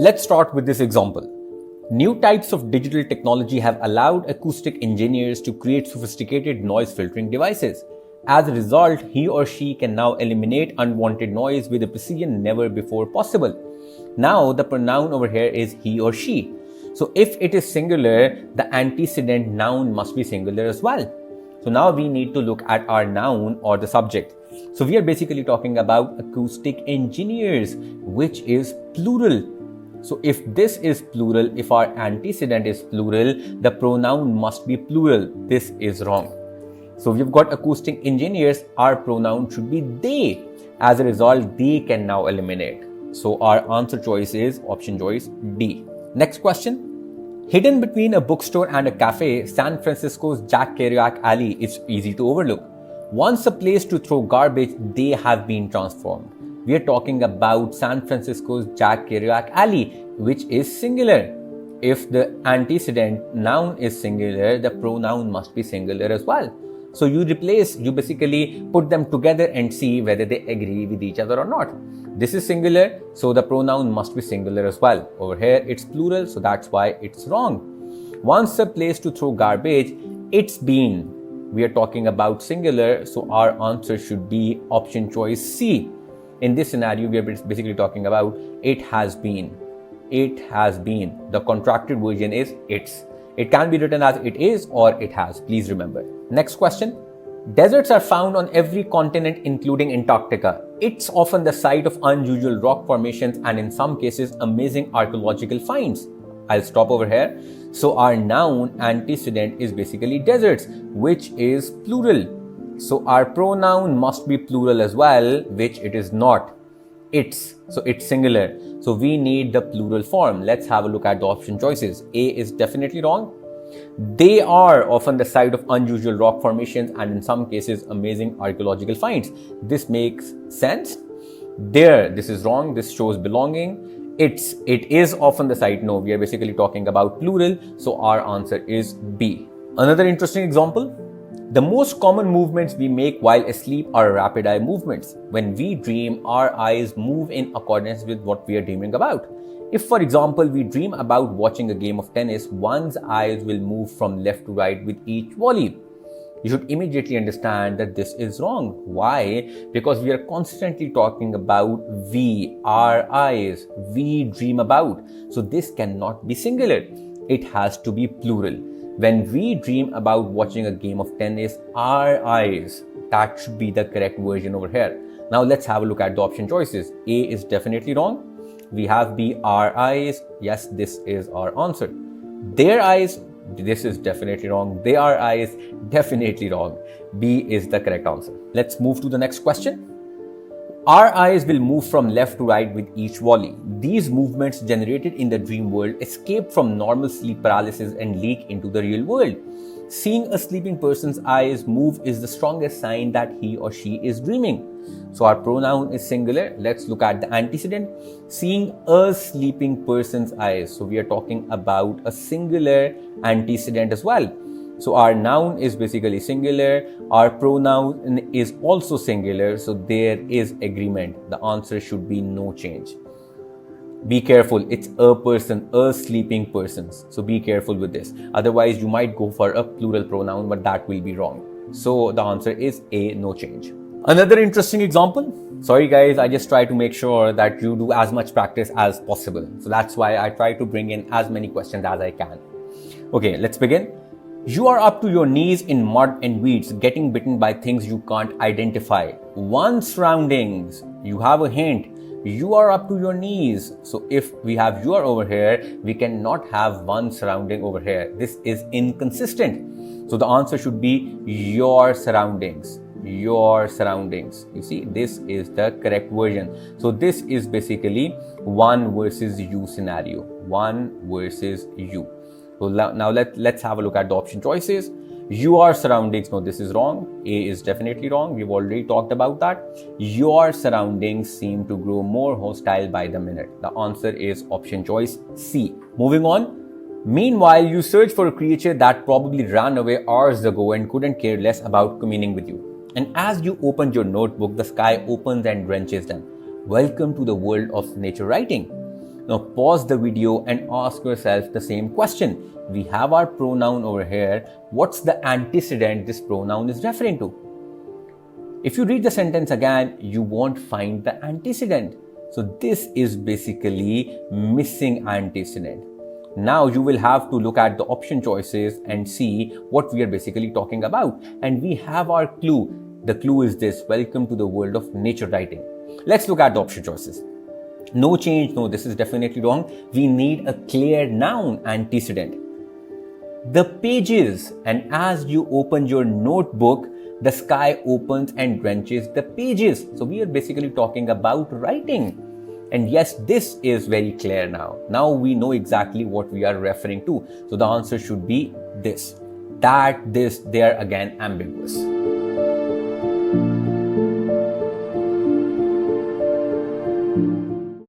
Let's start with this example. New types of digital technology have allowed acoustic engineers to create sophisticated noise filtering devices. As a result, he or she can now eliminate unwanted noise with a precision never before possible. Now, the pronoun over here is he or she. So if it is singular, the antecedent noun must be singular as well. So now we need to look at our noun or the subject. So we are basically talking about acoustic engineers, which is plural. So if this is plural, if our antecedent is plural, the pronoun must be plural. This is wrong. So we've got acoustic engineers, our pronoun should be they. As a result, they can now eliminate. So our answer choice is option choice D. Next question. Hidden between a bookstore and a cafe, San Francisco's Jack Kerouac Alley is easy to overlook. Once a place to throw garbage, they have been transformed. We are talking about San Francisco's Jack Kerouac Alley, which is singular. If the antecedent noun is singular, the pronoun must be singular as well. So you basically put them together and see whether they agree with each other or not. This is singular, so the pronoun must be singular as well. Over here, it's plural, so that's why it's wrong. Once a place to throw garbage, it's been. We are talking about singular, so our answer should be option choice C. In this scenario, we are basically talking about it has been. It has been. The contracted version is it's. It can be written as it is or it has. Please remember. Next question. Deserts are found on every continent, including Antarctica. It's often the site of unusual rock formations and in some cases, amazing archaeological finds. I'll stop over here. So our noun antecedent is basically deserts, which is plural. So our pronoun must be plural as well, which it is not. It's. So it's singular. So we need the plural form. Let's have a look at the option choices. A is definitely wrong. They are often the site of unusual rock formations and in some cases amazing archaeological finds. This makes sense. There, this is wrong. This shows belonging. It is often the site. No, we are basically talking about plural. So our answer is B. Another interesting example. The most common movements we make while asleep are rapid eye movements. When we dream, our eyes move in accordance with what we are dreaming about. If, for example, we dream about watching a game of tennis, one's eyes will move from left to right with each volley. You should immediately understand that this is wrong. Why? Because we are constantly talking about we, our eyes, we dream about. So this cannot be singular. It has to be plural. When we dream about watching a game of tennis, our eyes, that should be the correct version over here. Now let's have a look at the option choices. A is definitely wrong. We have B, our eyes. Yes, this is our answer. Their eyes, this is definitely wrong. Their eyes, definitely wrong. B is the correct answer. Let's move to the next question. Our eyes will move from left to right with each volley. These movements generated in the dream world escape from normal sleep paralysis and leak into the real world. Seeing a sleeping person's eyes move is the strongest sign that he or she is dreaming. So our pronoun is singular. Let's look at the antecedent. Seeing a sleeping person's eyes. So we are talking about a singular antecedent as well. So our noun is basically singular. Our pronoun is also singular. So there is agreement. The answer should be no change. Be careful. It's a person, a sleeping person. So be careful with this. Otherwise, you might go for a plural pronoun, but that will be wrong. So the answer is A, no change. Another interesting example. Sorry guys, I just try to make sure that you do as much practice as possible. So that's why I try to bring in as many questions as I can. Okay, let's begin. You are up to your knees in mud and weeds, getting bitten by things you can't identify. One surroundings. You have a hint. You are up to your knees. So if we have you are over here, we cannot have one surrounding over here. This is inconsistent. So the answer should be your surroundings. Your surroundings. You see, this is the correct version. So this is basically one versus you scenario. One versus you. So now let's have a look at the option choices. Your surroundings. No, this is wrong. A is definitely wrong. We've already talked about that. Your surroundings seem to grow more hostile by the minute. The answer is option choice C. Moving on. Meanwhile, you search for a creature that probably ran away hours ago and couldn't care less about communing with you. And as you opened your notebook, the sky opens and drenches them. Welcome to the world of nature writing. Now pause the video and ask yourself the same question. We have our pronoun over here. What's the antecedent this pronoun is referring to? If you read the sentence again, you won't find the antecedent. So this is basically missing antecedent. Now you will have to look at the option choices and see what we are basically talking about. And we have our clue. The clue is this: welcome to the world of nature writing. Let's look at the option choices. No change, no, this is definitely wrong. We need a clear noun antecedent. The pages, and as you open your notebook, the sky opens and drenches the pages. So we are basically talking about writing. And yes, this is very clear now. Now we know exactly what we are referring to. So the answer should be this. That, this, they are again ambiguous.